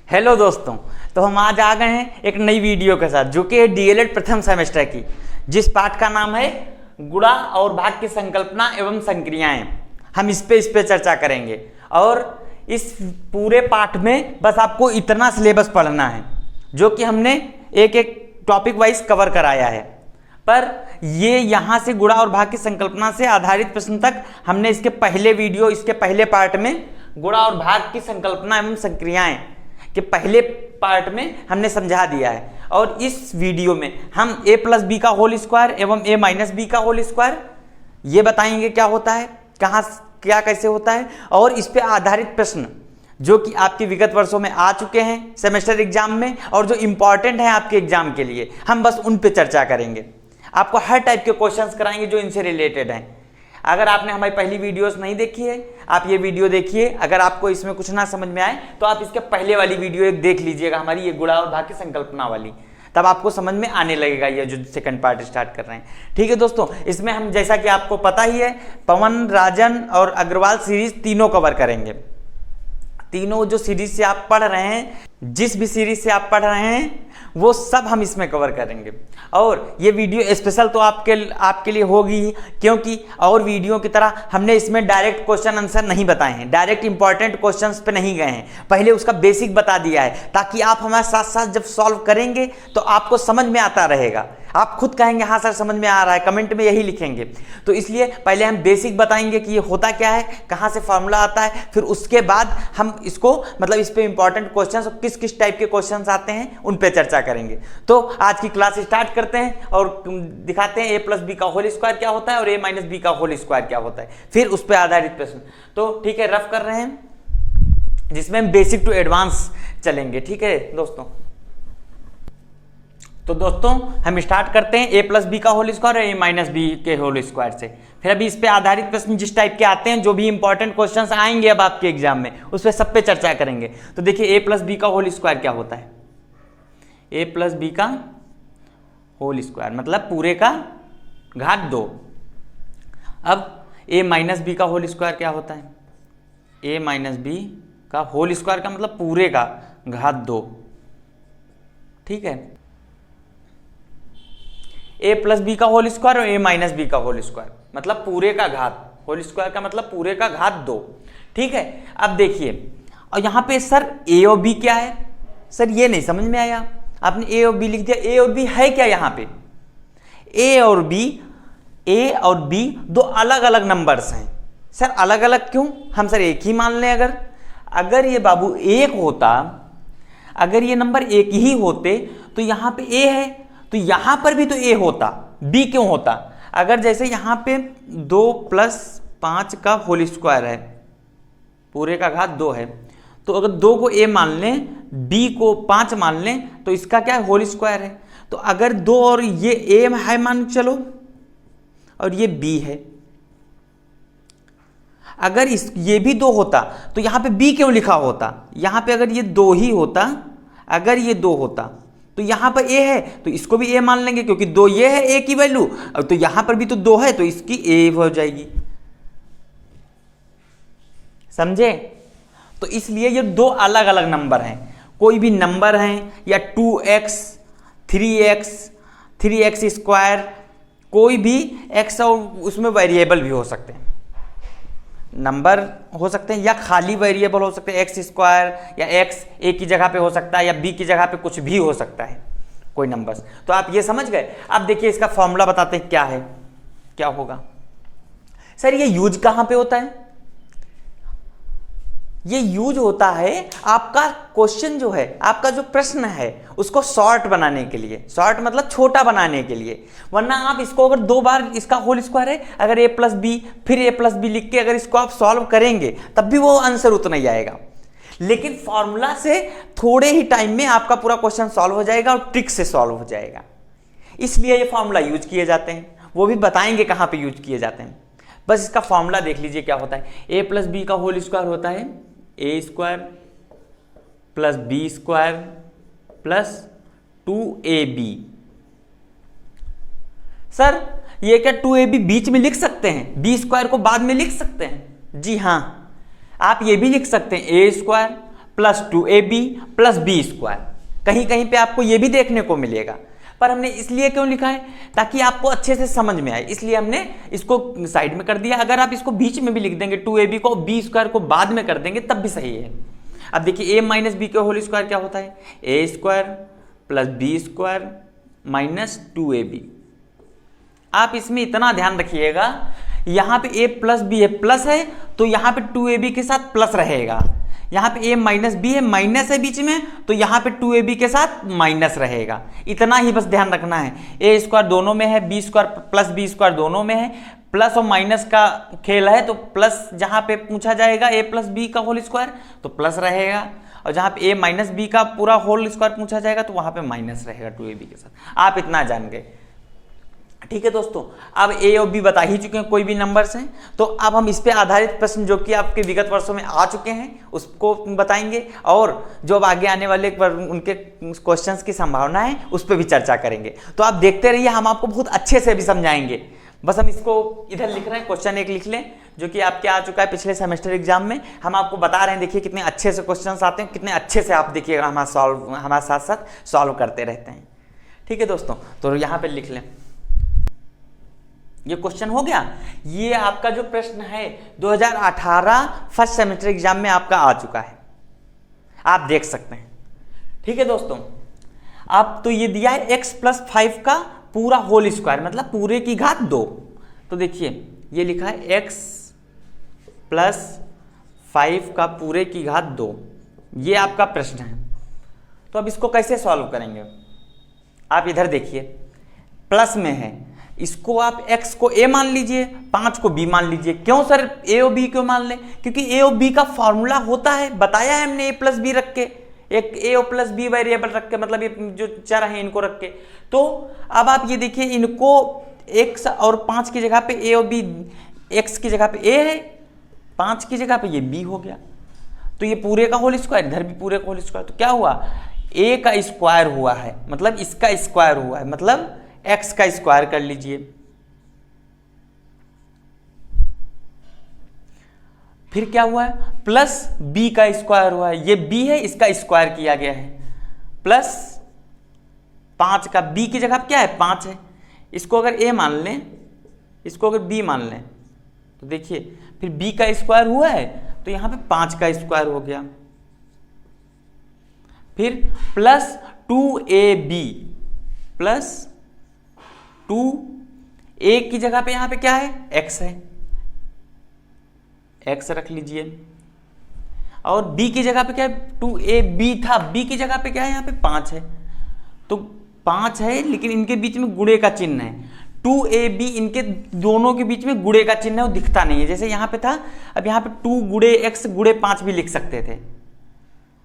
Hello दोस्तों, तो हम आज आ गए हैं एक नई वीडियो के साथ जो कि है डीएलएड प्रथम सेमेस्टर की, जिस पाठ का नाम है गुणा और भाग की संकल्पना एवं संक्रियाएं। हम इस पे चर्चा करेंगे और इस पूरे पाठ में बस आपको इतना सिलेबस पढ़ना है जो कि हमने एक एक टॉपिक वाइज कवर कराया है। पर ये यहाँ से गुणा और भाग की संकल्पना से आधारित प्रश्न तक हमने इसके पहले वीडियो, इसके पहले पार्ट में गुणा और भाग की संकल्पना एवं संक्रियाएं के पहले पार्ट में हमने समझा दिया है। और इस वीडियो में हम a प्लस बी का होल स्क्वायर एवं a माइनस बी का होल स्क्वायर ये बताएंगे क्या होता है, कहाँ क्या कैसे होता है, और इस पे आधारित प्रश्न जो कि आपके विगत वर्षों में आ चुके हैं सेमेस्टर एग्जाम में और जो इंपॉर्टेंट है आपके एग्जाम के लिए, हम बस उन पे चर्चा करेंगे। आपको हर टाइप के क्वेश्चंस कराएंगे जो इनसे रिलेटेड हैं। अगर आपने हमारी पहली वीडियोस नहीं देखी है, आप ये वीडियो देखिए। अगर आपको इसमें कुछ ना समझ में आए तो आप इसके पहले वाली वीडियो एक देख लीजिएगा, हमारी ये गुणा और भाग की संकल्पना वाली, तब आपको समझ में आने लगेगा ये जो सेकंड पार्ट स्टार्ट कर रहे हैं। ठीक है दोस्तों, इसमें हम जैसा कि आपको पता ही है पवन, राजन और अग्रवाल सीरीज तीनों कवर करेंगे। तीनों जो सीरीज से आप पढ़ रहे हैं, जिस भी सीरीज से आप पढ़ रहे हैं वो सब हम इसमें कवर करेंगे। और ये वीडियो स्पेशल तो आपके लिए होगी ही, क्योंकि और वीडियो की तरह हमने इसमें डायरेक्ट क्वेश्चन आंसर नहीं बताए हैं, डायरेक्ट इंपॉर्टेंट क्वेश्चंस पे नहीं गए हैं। पहले उसका बेसिक बता दिया है ताकि आप हमारे साथ साथ जब सॉल्व करेंगे तो आपको समझ में आता रहेगा। आप खुद कहेंगे हाँ सर समझ में आ रहा है, कमेंट में यही लिखेंगे। तो इसलिए पहले हम बेसिक बताएंगे कि ये होता क्या है, कहाँ से फॉर्मूला आता है, फिर उसके बाद हम इसको मतलब इस पे इंपॉर्टेंट क्वेश्चंस और किस किस टाइप के क्वेश्चंस आते हैं उन पे चर्चा करेंगे। तो आज की क्लास स्टार्ट करते हैं और दिखाते हैं a प्लस बी का होल स्क्वायर क्या होता है और a माइनस बी का होल स्क्वायर क्या होता है, फिर उस पर आधारित प्रश्न। तो ठीक है, रफ कर रहे हैं जिसमें हम बेसिक टू एडवांस चलेंगे। ठीक है दोस्तों, तो दोस्तों हम स्टार्ट करते हैं a प्लस बी का होल स्क्वायर और a माइनस बी के होल स्क्वायर से। फिर अभी इस पे आधारित प्रश्न जिस टाइप के आते हैं, जो भी इंपॉर्टेंट क्वेश्चंस आएंगे अब आपके एग्जाम में, उस पे सब पे चर्चा करेंगे। तो देखिए a प्लस बी का होल स्क्वायर क्या होता है। a प्लस बी का होल स्क्वायर मतलब पूरे का घात 2। अब a माइनस बी का होल स्क्वायर क्या होता है। a माइनस बी का होल स्क्वायर का मतलब पूरे का घात 2। ठीक है, a प्लस बी का होल स्क्वायर और a माइनस बी का होल स्क्वायर मतलब पूरे का घात, होल स्क्वायर का मतलब पूरे का घात 2। ठीक है, अब देखिए और यहाँ पे सर a और b क्या है, सर ये नहीं समझ में आया, आपने a और b लिख दिया। a और b है क्या यहाँ पे, a और b दो अलग अलग नंबर्स हैं। सर अलग अलग क्यों, हम सर एक ही मान लें। अगर ये बाबू एक होता, अगर ये नंबर एक ही होते तो यहाँ पे a है तो यहां पर भी तो a होता, b क्यों होता। अगर जैसे यहां पे 2 प्लस 5 का होल स्क्वायर है, पूरे का घात 2 है, तो अगर 2 को a मान लें, b को 5 मान लें तो इसका क्या है, होल स्क्वायर है। तो अगर 2 और ये a है मान चलो और ये b है, अगर ये भी 2 होता तो यहां पे b क्यों लिखा होता। यहां पे अगर ये 2 ही होता, अगर ये 2 होता तो यहां पर a है तो इसको भी a मान लेंगे, क्योंकि 2 ये है a की वैल्यू, और तो यहां पर भी तो 2 है तो इसकी a हो जाएगी। समझे, तो इसलिए ये दो अलग अलग नंबर हैं। कोई भी नंबर हैं या 2x 3x स्क्वायर, कोई भी x और उसमें वेरिएबल भी हो सकते हैं, नंबर हो सकते हैं या खाली वेरिएबल हो सकते हैं, एक्स स्क्वायर या एक्स ए की जगह पे हो सकता है या बी की जगह पे कुछ भी हो सकता है, कोई नंबर्स। तो आप ये समझ गए। अब देखिए इसका फॉर्मूला बताते हैं क्या है, क्या होगा। सर ये यूज कहां पे होता है, ये यूज होता है आपका क्वेश्चन जो है, आपका जो प्रश्न है उसको शॉर्ट बनाने के लिए, शॉर्ट मतलब छोटा बनाने के लिए। वरना आप इसको अगर 2 बार इसका होल स्क्वायर है, अगर a प्लस बी फिर a प्लस बी लिख के अगर इसको आप सॉल्व करेंगे तब भी वो आंसर उतना ही आएगा। लेकिन फॉर्मूला से थोड़े ही टाइम में आपका पूरा क्वेश्चन सॉल्व हो जाएगा और ट्रिक से सॉल्व हो जाएगा। इसलिए ये फॉर्मूला यूज किए जाते हैं, वो भी बताएंगे कहाँ पे यूज किए जाते हैं। बस इसका फॉर्मूला देख लीजिए क्या होता है। a प्लस बी का होल स्क्वायर होता है a square plus B square plus 2ab। Sir ये क्या 2ab बीच में लिख सकते हैं, बी स्क्वायर को बाद में लिख सकते हैं। जी हाँ, आप ये भी लिख सकते हैं a square plus 2ab plus B square. कहीं कहीं पे आपको ये भी देखने को मिलेगा, पर हमने इसलिए क्यों लिखा है, ताकि आपको अच्छे से समझ में आए, इसलिए हमने इसको साइड में कर दिया। अगर आप इसको बीच में भी लिख देंगे 2ab को, बी स्क्वायर को बाद में कर देंगे तब भी सही है। अब देखिए a माइनस बी का होल स्क्वायर क्या होता है, a square plus B square minus 2ab। आप इसमें इतना ध्यान रखिएगा, यहाँ पे a प्लस बी है, प्लस है तो यहाँ पे 2ab के साथ प्लस रहेगा। यहाँ पे a माइनस बी है, माइनस है बीच में, तो यहाँ पे 2ab के साथ माइनस रहेगा। इतना ही बस ध्यान रखना है। a स्क्वायर दोनों में है, B square plus B square दोनों में है, प्लस और माइनस का खेल है, तो प्लस जहाँ पे पूछा जाएगा a प्लस बी का होल स्क्वायर तो प्लस रहेगा, और जहाँ पे a माइनस बी का पूरा होल स्क्वायर पूछा जाएगा तो वहाँ पे माइनस रहेगा 2ab के साथ। आप इतना जान गए, ठीक है दोस्तों। अब a और b बता ही चुके हैं, कोई भी नंबर्स हैं, तो अब हम इस पे आधारित प्रश्न जो कि आपके विगत वर्षों में आ चुके हैं उसको बताएंगे, और जो अब आगे आने वाले उनके क्वेश्चंस की संभावना है उस पर भी चर्चा करेंगे। तो आप देखते रहिए, हम आपको बहुत अच्छे से भी समझाएंगे। बस हम इसको इधर लिख रहे हैं, क्वेश्चन एक लिख लें जो कि आपके आ चुका है पिछले सेमेस्टर एग्जाम में। हम आपको बता रहे हैं, देखिए कितने अच्छे से क्वेश्चंस आते हैं, कितने अच्छे से आप देखिएगा हमारे साथ साथ सॉल्व करते रहते हैं, ठीक है दोस्तों। तो यहाँ पे लिख लें, ये क्वेश्चन हो गया। ये आपका जो प्रश्न है 2018 फर्स्ट सेमेस्टर एग्जाम में आपका आ चुका है, आप देख सकते हैं, ठीक है दोस्तों। अब तो ये दिया है x प्लस 5 का पूरा होल स्क्वायर, मतलब पूरे की घात 2। तो देखिए ये लिखा है x प्लस 5 का पूरे की घात 2, ये आपका प्रश्न है। तो अब इसको कैसे सॉल्व करेंगे, आप इधर देखिए, प्लस में है, इसको आप x को a मान लीजिए, 5 को b मान लीजिए। क्यों सर a और b क्यों मान लें, क्योंकि a और b का फॉर्मूला होता है, बताया है हमने, a प्लस बी रख के, एक a और प्लस बी वेरिएबल रख के, मतलब ये जो चर है इनको रख के। तो अब आप ये देखिए, इनको x और 5 की जगह पे a और b, x की जगह पे a है, 5 की जगह पे ये b हो गया, तो ये पूरे का होल स्क्वायर, इधर भी पूरे का होल स्क्वायर। तो क्या हुआ, a का स्क्वायर हुआ है, मतलब इसका स्क्वायर हुआ है, मतलब x का स्क्वायर कर लीजिए, फिर क्या हुआ है, प्लस b का स्क्वायर हुआ है, ये b है, इसका स्क्वायर किया गया है, प्लस 5 का, b की जगह क्या है 5 है, इसको अगर a मान लें, इसको अगर b मान लें, तो देखिए फिर b का स्क्वायर हुआ है, तो यहां पे 5 का स्क्वायर हो गया, फिर प्लस 2ab प्लस 2a की जगह पे यहां पे क्या है, x है, x रख लीजिए, और b की जगह पे क्या है, 2ab था, b की जगह पे क्या है, यहां पे 5 है, तो 5 है, लेकिन इनके बीच में गुणे का चिन्ह है, 2ab इनके दोनों के बीच में गुणे का चिन्ह है, वो दिखता नहीं है, जैसे यहां पे था, अब यहां पे 2 गुणे x गुणे 5 भी लिख सकते थे,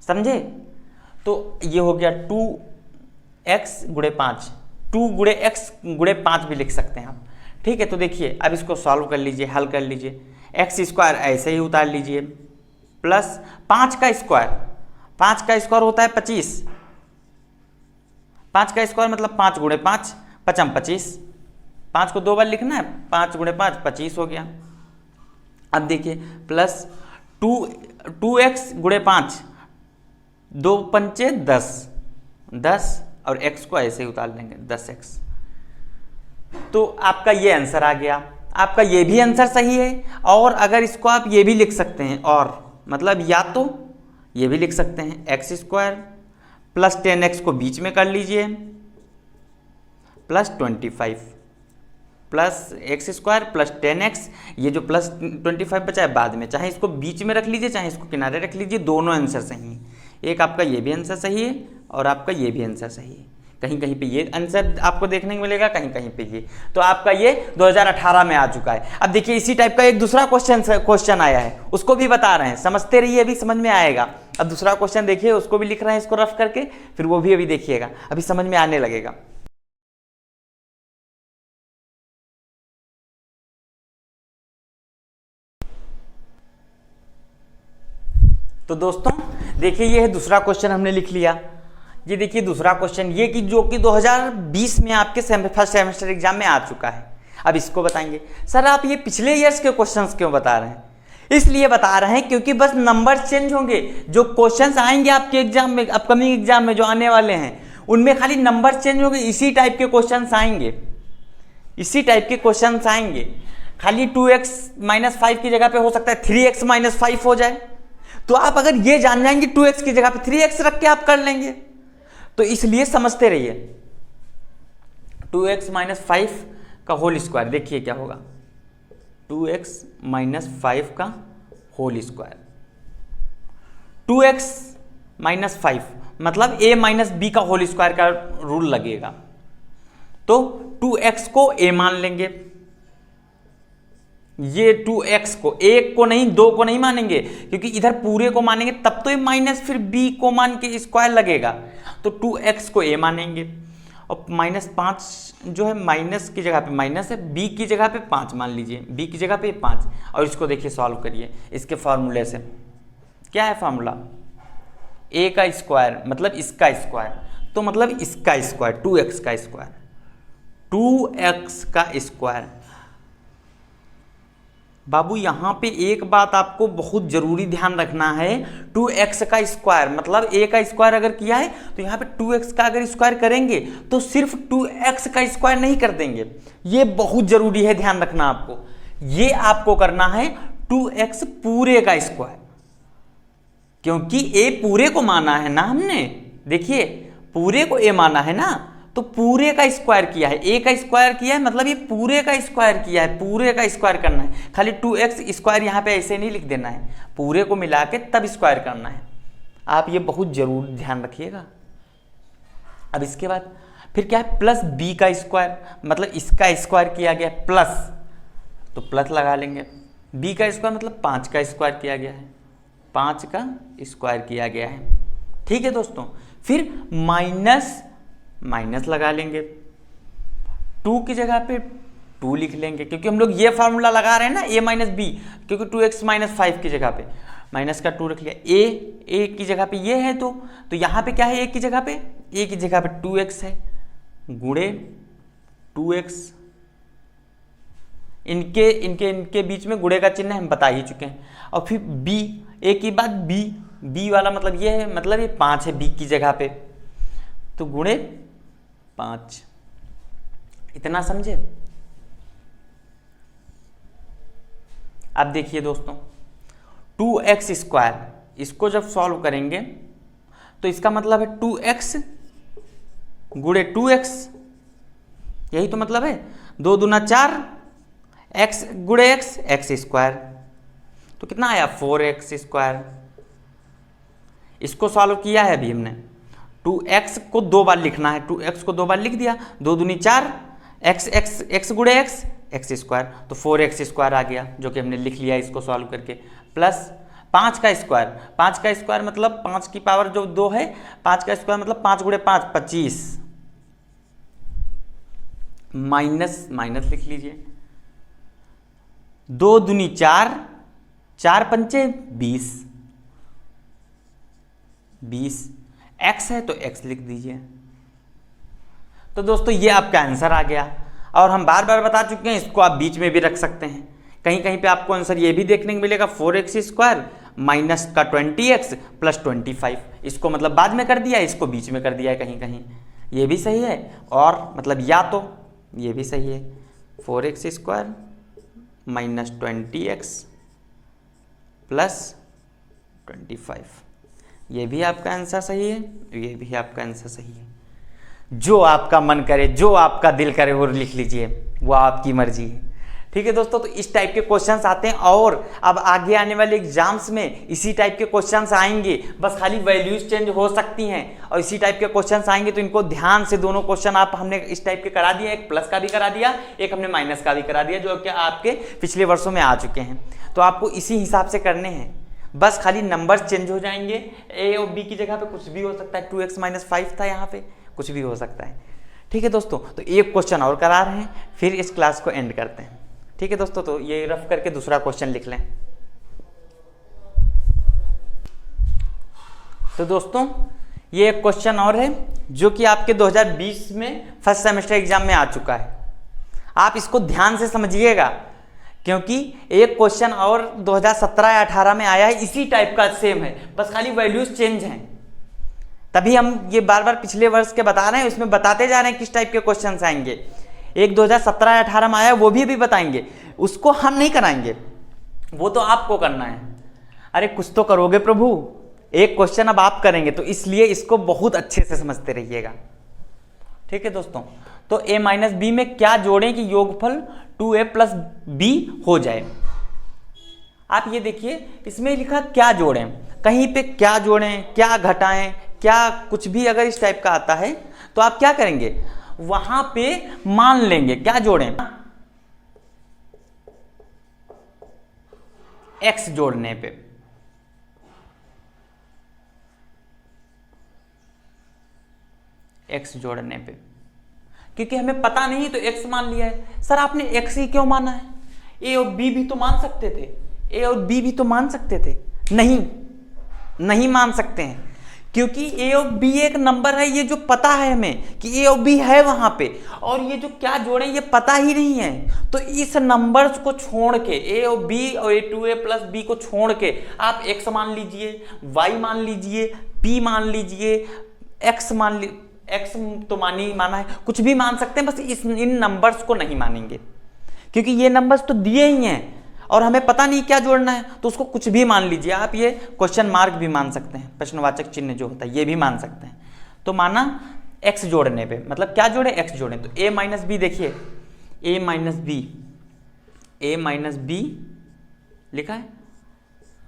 समझे। तो ये हो गया 2x गुणे 5, 2 गुणे x गुणे 5 भी लिख सकते हैं आप, ठीक है। तो देखिए अब इसको सॉल्व कर लीजिए, हल कर लीजिए, एक्स स्क्वायर ऐसे ही उतार लीजिए, प्लस 5 का स्क्वायर, 5 का स्क्वायर होता है 25, 5 का स्क्वायर मतलब 5 गुणे 5 पचम 25, 5 को 2 बार लिखना है, 5 गुणे 5 25 हो गया। अब देखिए प्लस 2x गुणे 5, 2 पंचे 10, 10 और x को ऐसे ही उतार लेंगे 10x। तो आपका ये आंसर आ गया, आपका ये भी आंसर सही है, और अगर इसको आप ये भी लिख सकते हैं, और मतलब या तो ये भी लिख सकते हैं एक्स स्क्वायर प्लस 10x को बीच में कर लीजिए, plus 25 plus x square plus 10x, ये जो प्लस 25 बचा है बाद में, चाहे इसको बीच में रख लीजिए चाहे इसको किनारे रख लीजिए, दोनों आंसर सही हैं। एक आपका ये भी आंसर सही है और आपका ये भी आंसर सही है, कहीं कहीं पे ये आंसर आपको देखने को मिलेगा, कहीं कहीं पे ये। तो आपका ये 2018 में आ चुका है। अब देखिए इसी टाइप का एक दूसरा क्वेश्चन आया है, उसको भी बता रहे हैं, समझते रहिए, अभी समझ में आएगा। अब दूसरा क्वेश्चन देखिए, उसको भी लिख रहे हैं इसको रफ करके, फिर वो भी अभी देखिएगा, अभी समझ में आने लगेगा। तो दोस्तों देखिए ये है दूसरा क्वेश्चन, हमने लिख लिया। ये देखिए दूसरा क्वेश्चन, ये कि जो कि 2020 में आपके फर्स्ट सेमेस्टर एग्जाम में आ चुका है। अब इसको बताएंगे, सर आप ये पिछले ईयर्स के क्वेश्चंस क्यों बता रहे हैं? इसलिए बता रहे हैं क्योंकि बस नंबर चेंज होंगे। जो क्वेश्चंस आएंगे आपके एग्जाम में, अपकमिंग एग्जाम में जो आने वाले हैं, उनमें खाली नंबर चेंज होंगे। इसी टाइप के क्वेश्चंस आएंगे, इसी टाइप के क्वेश्चंस आएंगे। खाली 2x - 5 की जगह पे हो सकता है 3x - 5 हो जाए। तो आप अगर ये जान जाएंगे 2x की जगह पे 3x रख के आप कर लेंगे। तो इसलिए समझते रहिए। 2x - 5 का होल स्क्वायर, देखिए क्या होगा, 2x - 5 का होल स्क्वायर। 2x - 5 मतलब a - b का होल स्क्वायर का रूल लगेगा। तो 2x को a मान लेंगे, ये 2x को, एक को नहीं, दो को नहीं मानेंगे, क्योंकि इधर पूरे को मानेंगे तब तो ये माइनस फिर b को मान के स्क्वायर लगेगा। तो 2x को a मानेंगे और -5 जो है माइनस की जगह पे माइनस है, b की जगह पे 5 मान लीजिए, b की जगह पे 5। और इसको देखिए सॉल्व करिए इसके फॉर्मूले से। क्या है फॉर्मूला? a का स्क्वायर मतलब इसका स्क्वायर, तो मतलब इसका स्क्वायर 2x का स्क्वायर, 2x का स्क्वायर। बाबू यहाँ पे एक बात आपको बहुत जरूरी ध्यान रखना है, 2x का स्क्वायर मतलब a का स्क्वायर अगर किया है तो यहाँ पे 2x का अगर स्क्वायर करेंगे तो सिर्फ 2x का स्क्वायर नहीं कर देंगे। ये बहुत जरूरी है, ध्यान रखना आपको। ये आपको करना है 2x पूरे का स्क्वायर, क्योंकि a पूरे को माना है ना हमने। देखिए पूरे को a माना है ना, तो पूरे का स्क्वायर किया है, a का स्क्वायर किया है मतलब ये पूरे का स्क्वायर किया है, पूरे का स्क्वायर करना है। खाली 2x स्क्वायर यहाँ पे ऐसे नहीं लिख देना है, पूरे को मिला के तब स्क्वायर करना है। आप ये बहुत जरूर ध्यान रखिएगा। अब इसके बाद फिर क्या है, प्लस b का स्क्वायर मतलब इसका स्क्वायर किया गया प्लस, तो प्लस लगा लेंगे। b का स्क्वायर मतलब 5 का स्क्वायर किया गया है, 5 का स्क्वायर किया गया है। ठीक है दोस्तों, फिर माइनस लगा लेंगे, 2 की जगह पे 2 लिख लेंगे, क्योंकि हम लोग ये फार्मूला लगा रहे हैं ना a - b, क्योंकि 2x - 5 की जगह पे माइनस का 2 रख लिया। a की जगह पे ये है, तो यहाँ पे क्या है, a की जगह पे 2x है गुणे 2x। इनके बीच में गुणे का चिन्ह हम बता ही चुके हैं। और फिर b, a की बाद b वाला मतलब ये है, मतलब ये 5 है b की जगह पे, तो गुणे 5। इतना समझे? अब देखिए दोस्तों, 2x स्क्वायर, इसको जब सॉल्व करेंगे तो इसका मतलब है 2x गुणे 2x, यही तो मतलब है। 2 दूना 4, x गुणे x स्क्वायर, तो कितना आया 4x स्क्वायर। इसको सॉल्व किया है अभी हमने। 2x को 2 बार लिखना है, 2x को 2 बार लिख दिया, 2 दूनी 4, x गुणे x स्क्वायर, तो 4x स्क्वायर आ गया, जो कि हमने लिख लिया इसको सॉल्व करके। प्लस 5 का स्क्वायर मतलब 5 की पावर जो 2 है, 5 का स्क्वायर मतलब 5 गुणे 5 25, माइनस लिख लीजिए। 2 दूनी 4, 4 पंचे 20, x है तो x लिख दीजिए। तो दोस्तों ये आपका आंसर आ गया। और हम बार बार बता चुके हैं, इसको आप बीच में भी रख सकते हैं। कहीं कहीं पे आपको आंसर ये भी देखने को मिलेगा 4x स्क्वायर माइनस का 20x प्लस 25। इसको मतलब बाद में कर दिया, इसको बीच में कर दिया है कहीं कहीं, ये भी सही है। और मतलब या तो ये भी सही है, 4x square minus 20x plus 25, ये भी आपका आंसर सही है, ये भी आपका आंसर सही है। जो आपका मन करे, जो आपका दिल करे वो लिख लीजिए, वो आपकी मर्जी है। ठीक है दोस्तों, तो इस टाइप के क्वेश्चंस आते हैं और अब आगे आने वाले एग्जाम्स में इसी टाइप के क्वेश्चंस आएंगे, बस खाली वैल्यूज चेंज हो सकती हैं और इसी टाइप के क्वेश्चंस आएंगे। तो इनको ध्यान से दोनों क्वेश्चन आप हमने इस टाइप के करा दिए, एक प्लस का भी करा दिया, एक हमने माइनस का भी करा दिया, जो कि आपके पिछले वर्षों में आ चुके हैं। तो आपको इसी हिसाब से करने हैं, बस खाली नंबर चेंज हो जाएंगे। a और b की जगह पे कुछ भी हो सकता है, 2x - 5 था, यहाँ पे कुछ भी हो सकता है। ठीक है दोस्तों, तो एक क्वेश्चन और करा रहे हैं, फिर इस क्लास को एंड करते हैं। ठीक है दोस्तों, तो ये रफ करके दूसरा क्वेश्चन लिख लें। तो दोस्तों ये एक क्वेश्चन और है जो कि आपके 2020 में फर्स्ट सेमेस्टर एग्जाम में आ चुका है। आप इसको ध्यान से समझिएगा, क्योंकि एक क्वेश्चन और 2017 या 18 में आया है इसी टाइप का, सेम है, बस खाली वैल्यूज चेंज हैं। तभी हम ये बार बार पिछले वर्ष के बता रहे हैं, उसमें बताते जा रहे हैं किस टाइप के क्वेश्चंस आएंगे। एक 2017 या 18 में आया वो भी अभी बताएंगे, उसको हम नहीं कराएंगे, वो तो आपको करना है। अरे कुछ तो करोगे प्रभु, एक क्वेश्चन अब आप करेंगे, तो इसलिए इसको बहुत अच्छे से समझते रहिएगा। ठीक है दोस्तों, तो a माइनस बी में क्या जोड़ें कि योगफल 2a प्लस बी हो जाए। आप ये देखिए, इसमें लिखा क्या जोड़ें, कहीं पे क्या जोड़ें, क्या घटाएं, क्या कुछ भी अगर इस टाइप का आता है तो आप क्या करेंगे, वहां पे मान लेंगे। क्या जोड़ें, x जोड़ने पे, x जोड़ने पे, क्योंकि हमें पता नहीं तो x मान लिया है। सर आपने x ही क्यों माना है, a और b भी तो मान सकते थे, a और b भी तो मान सकते थे। नहीं मान सकते हैं, क्योंकि a और b एक नंबर है, ये जो पता है हमें कि a और b है वहां पे, और ये जो क्या जोड़े ये पता ही नहीं है। तो इस नंबर्स को छोड़ के, a और b और 2a प्लस b को छोड़ के आप x मान लीजिए, y मान लीजिए, p मान लीजिए, x मान लीजिए, x तो माना है, कुछ भी मान सकते हैं, बस इन नंबर्स को नहीं मानेंगे, क्योंकि ये नंबर्स तो दिए ही हैं और हमें पता नहीं क्या जोड़ना है, तो उसको कुछ भी मान लीजिए। आप ये क्वेश्चन मार्क भी मान सकते हैं, प्रश्नवाचक चिन्ह जो होता है ये भी मान सकते हैं। तो माना x जोड़ने पे, मतलब क्या जोड़े, x जोड़े, तो a माइनस बी, देखिए a माइनस बी लिखा है,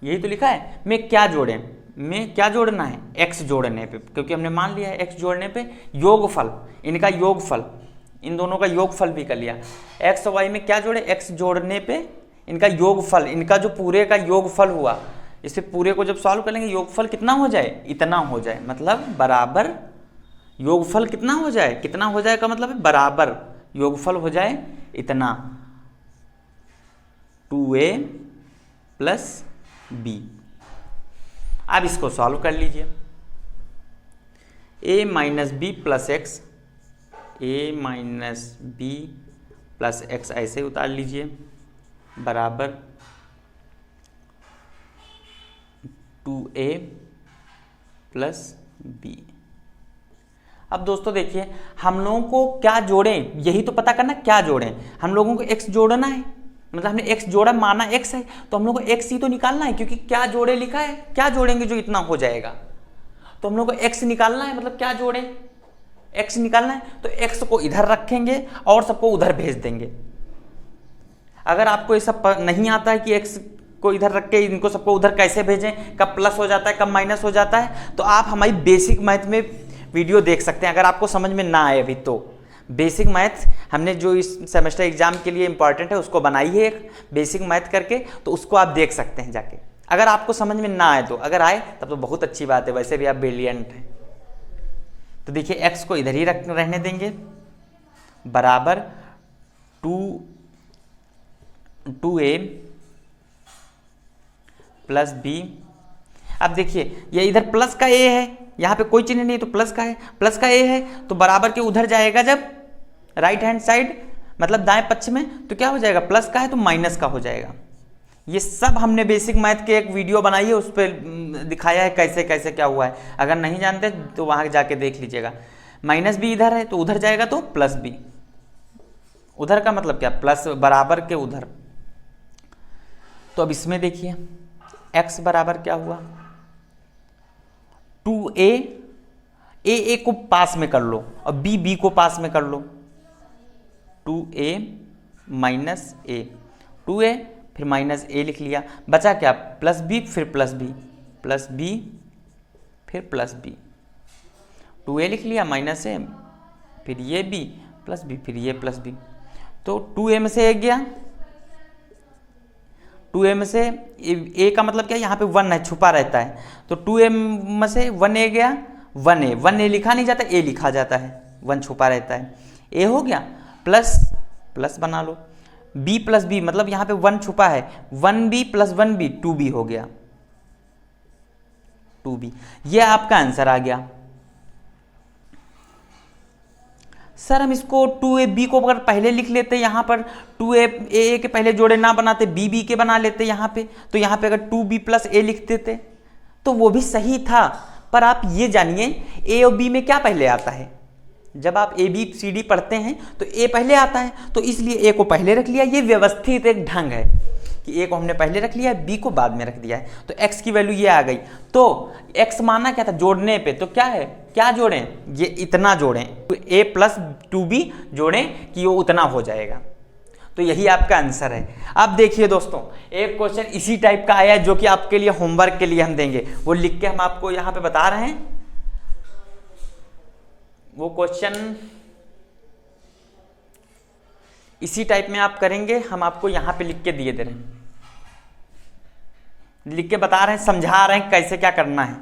यही तो लिखा है। मैं क्या जोड़े, में क्या जोड़ना है, x जोड़ने पे, क्योंकि हमने मान लिया है x जोड़ने पे योगफल, इनका योगफल, इन दोनों का योगफल भी कर लिया। x और y में क्या जोड़े, x जोड़ने पे इनका योगफल, इनका जो पूरे का योगफल हुआ, इसे पूरे को जब सॉल्व कर लेंगे योगफल कितना हो जाए, इतना हो जाए, मतलब बराबर योगफल कितना हो जाए, कितना हो जाए का मतलब है बराबर योगफल हो जाए इतना, 2a प्लस b। अब इसको सॉल्व कर लीजिए, a minus B plus X, a minus B plus X ऐसे उतार लीजिए, बराबर 2a प्लस b। अब दोस्तों देखिए, हम लोगों को क्या जोड़ें, यही तो पता करना क्या जोड़ें। हम लोगों को x जोड़ना है, मतलब हमने x जोड़ा, माना x है, तो हम लोग को x ही तो निकालना है, क्योंकि क्या जोड़े लिखा है, क्या जोड़ेंगे जो इतना हो जाएगा, तो हम लोग को x निकालना है, मतलब क्या जोड़े, x निकालना है, तो x को इधर रखेंगे और सबको उधर भेज देंगे। अगर आपको ये सब नहीं आता है कि x को इधर रख के इनको सबको उधर कैसे भेजें, कब प्लस हो जाता है कब माइनस हो जाता है, तो आप हमारी बेसिक मैथ में वीडियो देख सकते हैं। अगर आपको समझ में ना आए अभी, तो बेसिक मैथ हमने जो इस सेमेस्टर एग्जाम के लिए इंपॉर्टेंट है उसको बनाई है एक बेसिक मैथ करके, तो उसको आप देख सकते हैं जाके, अगर आपको समझ में ना आए तो। अगर आए तब तो बहुत अच्छी बात है, वैसे भी आप ब्रिलियंट हैं। तो देखिए x को इधर ही रहने देंगे, बराबर 2a प्लस b। अब देखिए ये इधर प्लस का a है, यहाँ पे कोई चिन्ह नहीं तो प्लस का है, प्लस का a है, तो बराबर के उधर जाएगा जब राइट हैंड साइड, मतलब दाएं पक्ष में, तो क्या हो जाएगा, प्लस का है तो माइनस का हो जाएगा। ये सब हमने बेसिक मैथ के एक वीडियो बनाई है, उस पर दिखाया है कैसे कैसे क्या हुआ है। अगर नहीं जानते तो वहाँ जाके देख लीजिएगा। माइनस बी इधर है तो उधर जाएगा तो प्लस बी, उधर का मतलब क्या, प्लस बराबर के उधर। तो अब इसमें देखिए x बराबर क्या हुआ, 2a, a को पास में कर लो और b को पास में कर लो, 2a माइनस a, 2a फिर माइनस a लिख लिया, बचा क्या, प्लस b फिर प्लस b, प्लस b फिर प्लस b, 2a लिख लिया माइनस a, फिर ये b प्लस b, फिर ये प्लस b। तो 2a में से 1 गया, 2a में से a का मतलब क्या, यहाँ पे 1 है, छुपा रहता है, तो 2a में से 1a गया, 1a लिखा नहीं जाता, a लिखा जाता है, 1 छुपा रहता है, a हो गया, प्लस प्लस बना लो, b प्लस b मतलब यहाँ पे 1 छुपा है, 1b प्लस 1b 2b हो गया, 2b। ये आपका आंसर आ गया। सर हम इसको 2ab को अगर पहले लिख लेते यहाँ पर 2a के पहले जोड़े ना बनाते b के बना लेते यहाँ पे, तो यहाँ पे अगर 2b + a लिख देते तो वो भी सही था। पर आप ये जानिए a और b में क्या पहले आता है, जब आप ABCD पढ़ते हैं तो a पहले आता है, तो इसलिए a को पहले रख लिया। ये व्यवस्थित एक ढंग है कि a को हमने पहले रख लिया है, b को बाद में रख दिया है, तो x की वैल्यू ये आ गई। तो x माना क्या था जोड़ने पे, तो क्या है, क्या जोड़ें, ये इतना जोड़ें, a + 2b जोड़ें कि वो उतना हो जाएगा। तो यही आपका आंसर है। अब देखिए दोस्तों, एक क्वेश्चन इसी टाइप का आया है जो कि आपके लिए होमवर्क के लिए हम देंगे, वो लिख के हम आपको यहाँ पे बता रहे हैं। वो क्वेश्चन इसी टाइप में आप करेंगे, हम आपको यहाँ पे लिख के दिए दे रहे हैं, लिख के बता रहे हैं, समझा रहे हैं कैसे क्या करना है।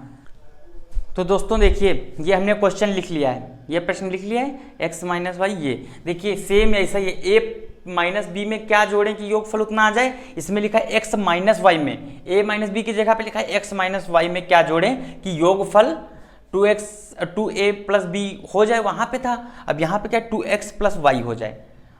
तो दोस्तों देखिए, ये हमने क्वेश्चन लिख लिया है, ये प्रश्न लिख लिया है, x - y। ये देखिए सेम ऐसा ही है, a - b में क्या जोड़ें कि योगफल उतना आ जाए। इसमें लिखा है x - y में, a - b की जगह पे लिखा है x - y में क्या जोड़ें कि योगफल 2a + b हो जाए, वहां पे था। अब यहाँ पे क्या 2x + y हो जाए,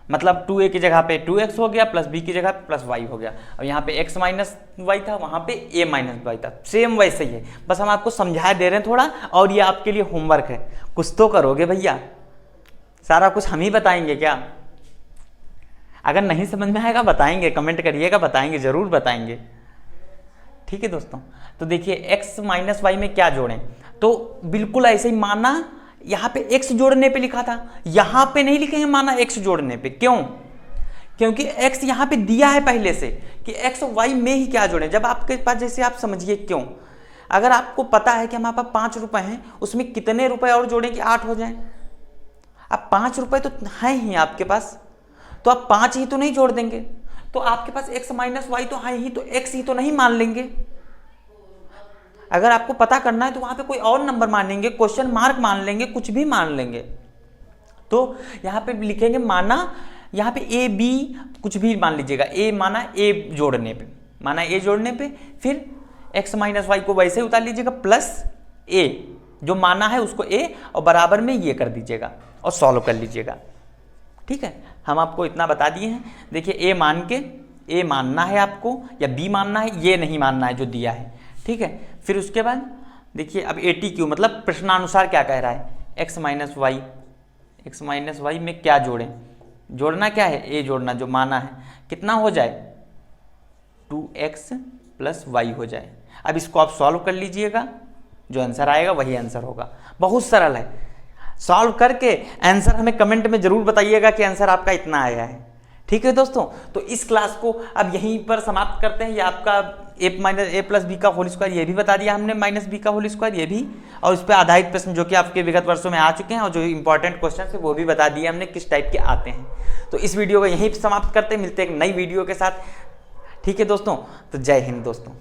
मतलब 2a की जगह पे 2x हो गया, +b की जगह पे +y हो गया। अब यहाँ पे x - y था, वहाँ पे a - y था, सेम वैसे ही है, बस हम आपको समझा दे रहे हैं थोड़ा। और ये आपके लिए होमवर्क है, कुछ तो करोगे भैया, सारा कुछ हम ही बताएंगे क्या? अगर नहीं समझ में आएगा बताएंगे, कमेंट करिएगा, बताएंगे, जरूर बताएंगे। ठीक है दोस्तों, तो देखिए x - y में क्या जोड़ें, तो बिल्कुल ऐसे ही माना यहाँ पे x जोड़ने पे लिखा था, यहाँ पे नहीं लिखेंगे माना x जोड़ने पे। क्यों? क्योंकि x यहाँ पे दिया है पहले से कि x और y में ही क्या जोड़ें। जब आपके पास, जैसे आप समझिए क्यों, अगर आपको पता है कि हमारे पास 5 रुपए हैं, उसमें कितने रुपए और जोड़ें कि 8 हो जाए। अब 5 रुपए तो हैं ही आपके पास, तो आप 5 ही तो नहीं जोड़ देंगे, तो आपके पास x - y तो है ही, तो x ही तो नहीं मान लेंगे। अगर आपको पता करना है तो वहां पे कोई और नंबर मान लेंगे, क्वेश्चन मार्क मान लेंगे, कुछ भी मान लेंगे। तो यहाँ पे लिखेंगे माना, यहाँ पे a b कुछ भी मान लीजिएगा, a माना a जोड़ने पे, माना a जोड़ने पे, फिर x - y को वैसे ही उतार लीजिएगा, प्लस a जो माना है उसको a और बराबर में ये कर दीजिएगा और सॉल्व कर लीजिएगा। ठीक है, हम आपको इतना बता दिए हैं। देखिए a मान के, a मानना है आपको या b मानना है, ये नहीं मानना है जो दिया है। ठीक है, फिर उसके बाद देखिए अब ATQ मतलब प्रश्नानुसार क्या कह रहा है, x - y में क्या जोड़ें, जोड़ना क्या है, a जोड़ना जो माना है, कितना हो जाए 2x + y हो जाए। अब इसको आप सॉल्व कर लीजिएगा, जो आंसर आएगा वही आंसर होगा। बहुत सरल है, सॉल्व करके आंसर हमें कमेंट में जरूर बताइएगा कि आंसर आपका इतना आया है। ठीक है दोस्तों, तो इस क्लास को अब यहीं पर समाप्त करते हैं। ये आपका a + b का होल स्क्वायर ये भी बता दिया हमने, -b का होल स्क्वायर ये भी, और इस पर आधारित प्रश्न जो कि आपके विगत वर्षों में आ चुके हैं और जो इंपॉर्टेंट क्वेश्चन है वो भी बता दिए हमने किस टाइप के आते हैं। तो इस वीडियो को यहीं पर समाप्त करते हैं, मिलते हैं एक नई वीडियो के साथ। ठीक है दोस्तों, तो जय हिंद दोस्तों।